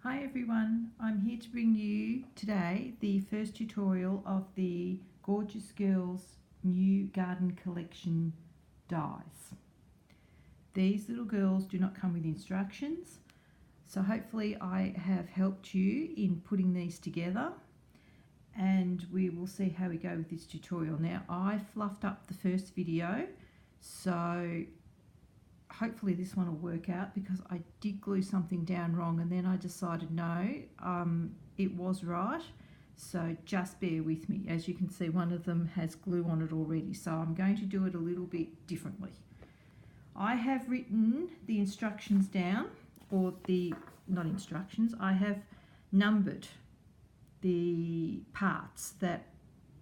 Hi everyone, I'm here to bring you today the first tutorial of the Gorjuss Girl's new garden collection dies. These little girls do not come with instructions, so hopefully I have helped you in putting these together and we will see how we go with this tutorial. Now I fluffed up the first video, so hopefully this one will work out because I did glue something down wrong and then I decided no, it was right, so just bear with me. As you can see, one of them has glue on it already, so I'm going to do it a little bit differently. I have written the instructions down, or not instructions, I have numbered the parts that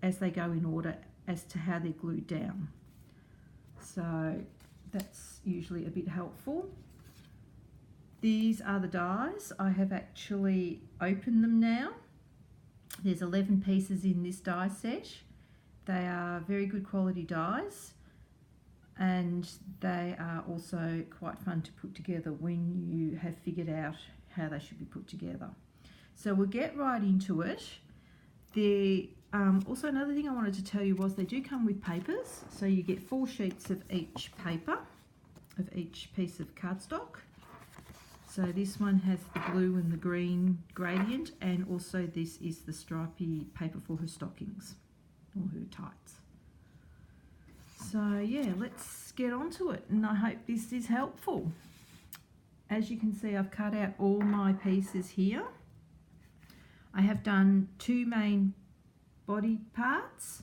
as they go in order as to how they're glued down, so that's usually a bit helpful. These are the dies. I have actually opened them now. There's 11 pieces in this die set. They are very good quality dies and they are also quite fun to put together when you have figured out how they should be put together. So we'll get right into it. Also another thing I wanted to tell you was they do come with papers, so you get 4 sheets of each paper, of each piece of cardstock. So this one has the blue and the green gradient, and also this is the stripy paper for her stockings, or her tights. So yeah, let's get on to it, and I hope this is helpful. As you can see, I've cut out all my pieces here. I have done 2 main body parts,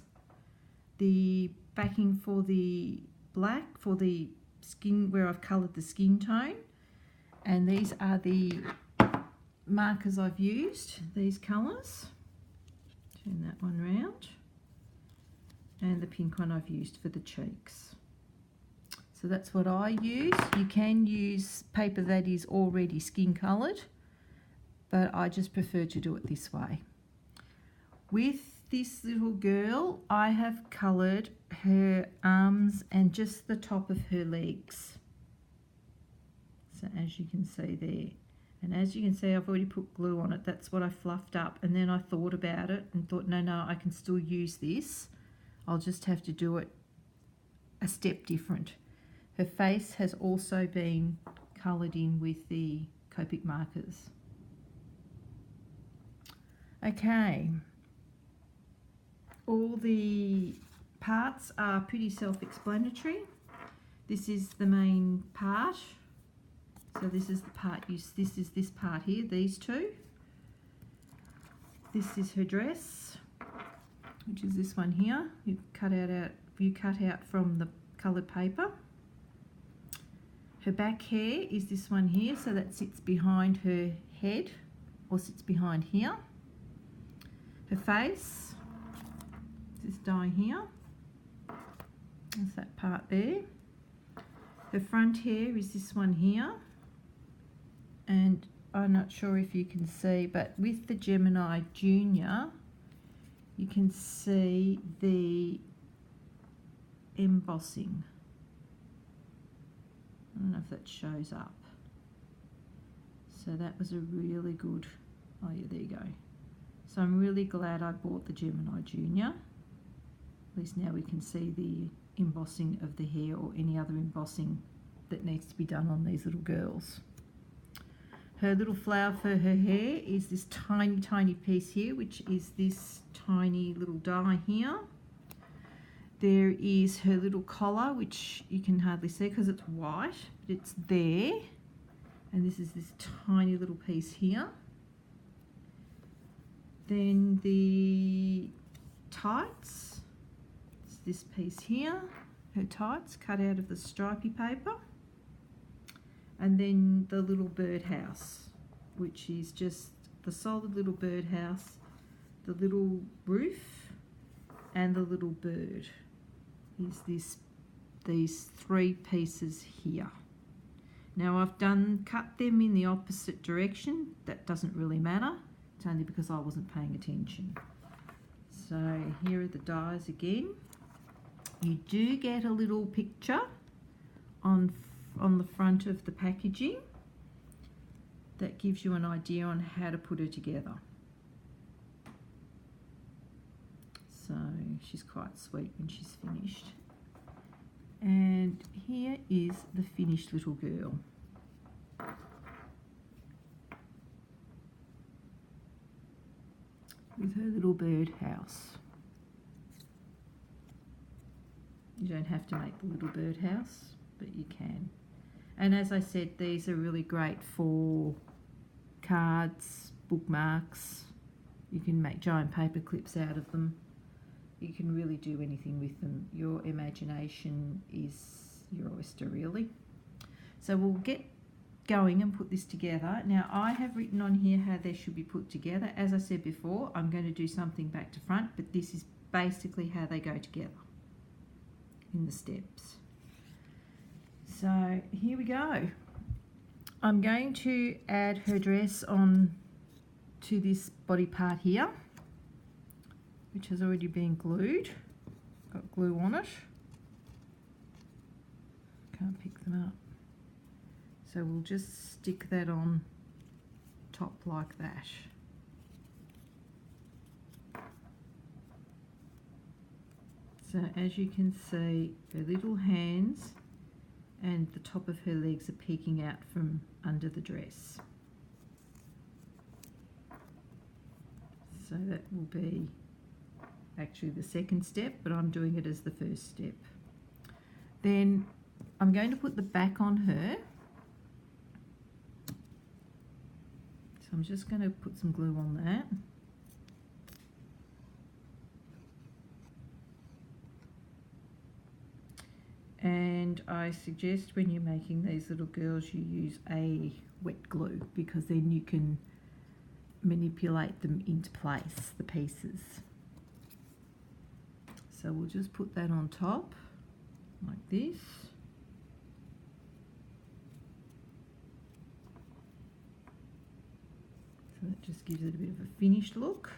the backing for the black for the skin where I've coloured the skin tone, and these are the markers I've used, these colours. Turn that one round, and the pink one I've used for the cheeks. So that's what I use. You can use paper that is already skin coloured, but I just prefer to do it this way. With this little girl, I have coloured her arms and just the top of her legs. So as you can see there, and as you can see I've already put glue on it. That's what I fluffed up, and then I thought about it and thought no, I can still use this. I'll just have to do it a step different. Her face has also been coloured in with the Copic markers. Okay. All the parts are pretty self-explanatory. This is the main part. So this is the part this is this part here, these two. This is her dress, which is this one here. You cut out from the coloured paper. Her back hair is this one here, so that sits behind her head, or sits behind here. Her face, this die here, that's that part there. Her front hair is this one here, and I'm not sure if you can see, but with the Gemini Junior you can see the embossing. I don't know if that shows up. So that was a really good, oh yeah, there you go. So I'm really glad I bought the Gemini Junior. At least now we can see the embossing of the hair, or any other embossing that needs to be done on these little girls. Her little flower for her hair is this tiny piece here, which is this tiny little die here. There is her little collar, which you can hardly see because it's white, but it's there. And this is this tiny little piece here. Then the tights, it's this piece here, her tights cut out of the stripy paper. And then the little birdhouse, which is just the solid little birdhouse, the little roof, and the little bird is these 3 pieces here. Now I've cut them in the opposite direction. That doesn't really matter. It's only because I wasn't paying attention. So here are the dies again. You do get a little picture on the front of the packaging, that gives you an idea on how to put her together. So she's quite sweet when she's finished. And here is the finished little girl. With her little birdhouse. You don't have to make the little birdhouse, but you can. And as I said, these are really great for cards, bookmarks. You can make giant paper clips out of them. You can really do anything with them. Your imagination is your oyster, really. So we'll get going and put this together. Now I have written on here how they should be put together. As I said before, I'm going to do something back to front, but this is basically how they go together in the steps. So here we go. I'm going to add her dress on to this body part here, which has already been glued. Got glue on it. Can't pick them up. So we'll just stick that on top like that. So as you can see, her little hands and the top of her legs are peeking out from under the dress. So that will be actually the second step, but I'm doing it as the first step. Then I'm going to put the back on her. So I'm just going to put some glue on that. And I suggest when you're making these little girls you use a wet glue, because then you can manipulate them into place, the pieces. So we'll just put that on top like this. So that just gives it a bit of a finished look.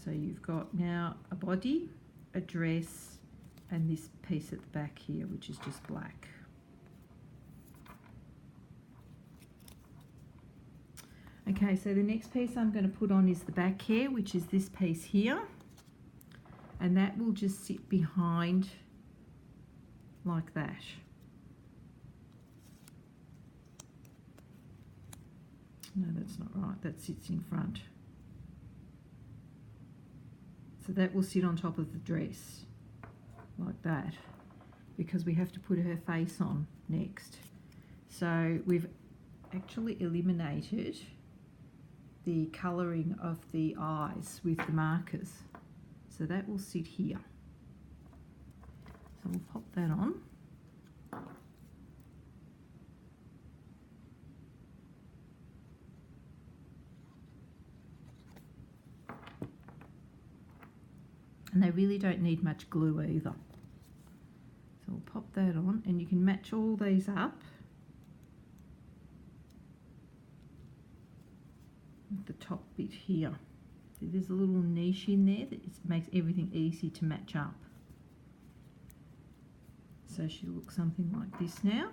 So you've got now a body, a dress, and this piece at the back here, which is just black. Okay, so the next piece I'm going to put on is the back hair, which is this piece here, and that will just sit behind like that. No, that's not right, that sits in front. So that will sit on top of the dress like that, because we have to put her face on next. So we've actually eliminated the colouring of the eyes with the markers, so that will sit here. So we'll pop that on. And they really don't need much glue either. So we'll pop that on, and you can match all these up with the top bit here. So there's a little niche in there that makes everything easy to match up. So she looks something like this now.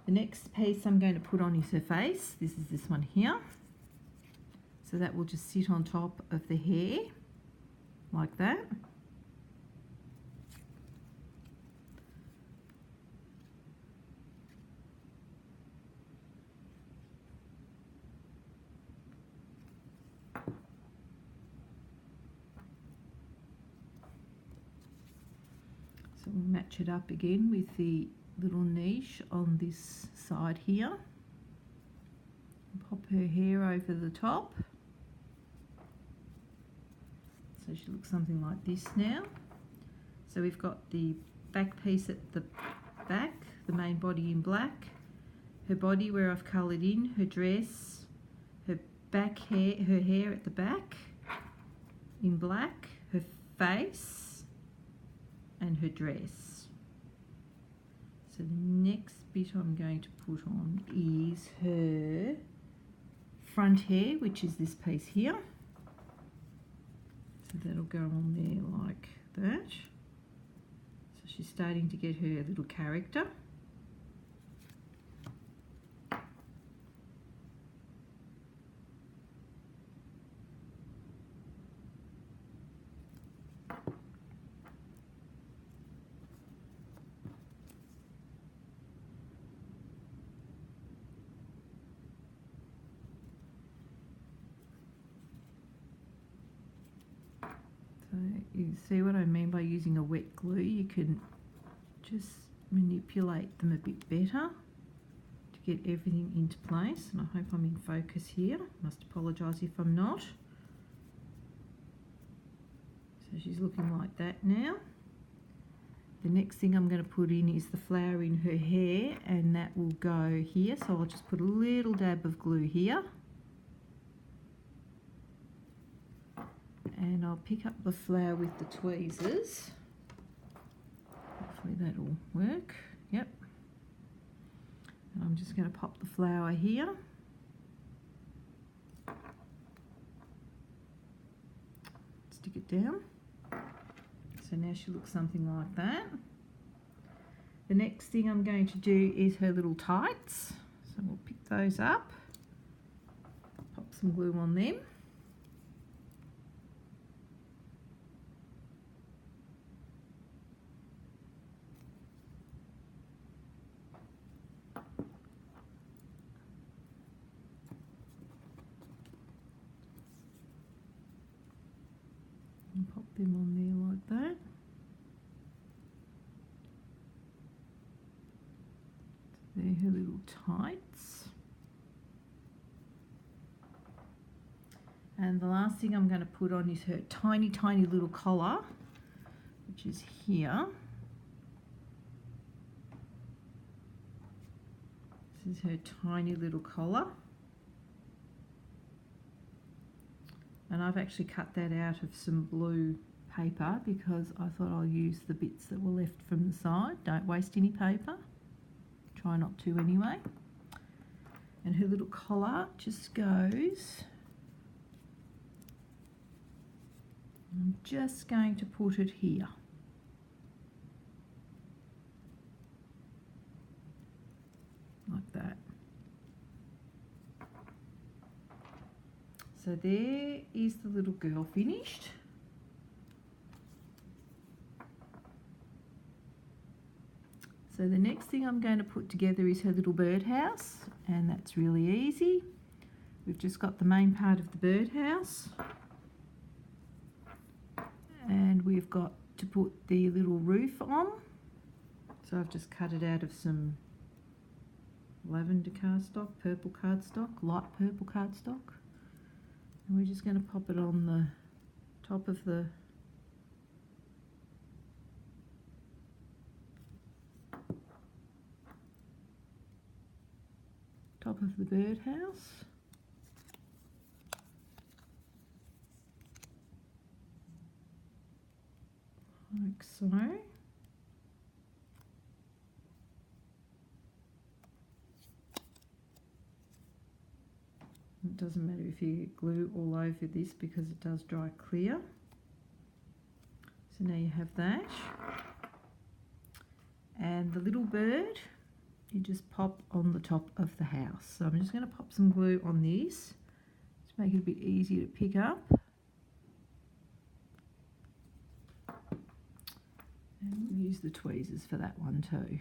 The next piece I'm going to put on is her face. This is this one here. So that will just sit on top of the hair like that. So we'll match it up again with the little niche on this side here. Pop her hair over the top. So she looks something like this now. So we've got the back piece at the back, the main body in black, her body where I've coloured in, her dress, her back hair, her hair at the back in black, her face, and her dress. So the next bit I'm going to put on is her front hair, which is this piece here. So that'll go on there like that. So she's starting to get her little character. So you see what I mean by using a wet glue? You can just manipulate them a bit better to get everything into place. And I hope I'm in focus here. Must apologise if I'm not. So she's looking like that now. The next thing I'm going to put in is the flower in her hair, and that will go here. So I'll just put a little dab of glue here. And I'll pick up the flower with the tweezers. Hopefully that'll work. Yep. And I'm just going to pop the flower here. Stick it down. So now she looks something like that. The next thing I'm going to do is her little tights. So we'll pick those up. Pop some glue on them. And pop them on there like that. They're her little tights. And the last thing I'm going to put on is her tiny, tiny little collar, which is here. This is her tiny little collar. And I've actually cut that out of some blue paper because I thought I'll use the bits that were left from the side. Don't waste any paper. Try not to anyway. And her little collar just goes. I'm just going to put it here. Like that. So there is the little girl finished. So the next thing I'm going to put together is her little birdhouse, and that's really easy. We've just got the main part of the birdhouse, and we've got to put the little roof on. So I've just cut it out of some lavender cardstock, purple cardstock, light purple cardstock. And we're just going to pop it on the top of the birdhouse. Like so. It doesn't matter if you get glue all over this because it does dry clear. So now you have that. And the little bird, you just pop on the top of the house. So I'm just going to pop some glue on this to make it a bit easier to pick up. And we'll use the tweezers for that one too.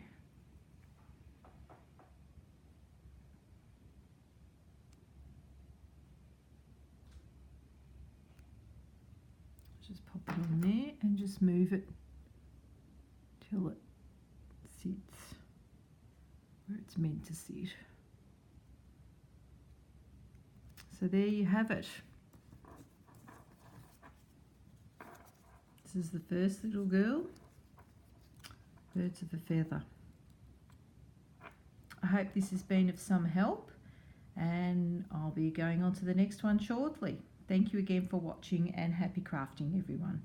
Just pop it on there and just move it till it sits where it's meant to sit. So there you have it. This is the first little girl, Birds of a Feather. I hope this has been of some help, and I'll be going on to the next one shortly. Thank you again for watching, and happy crafting, everyone.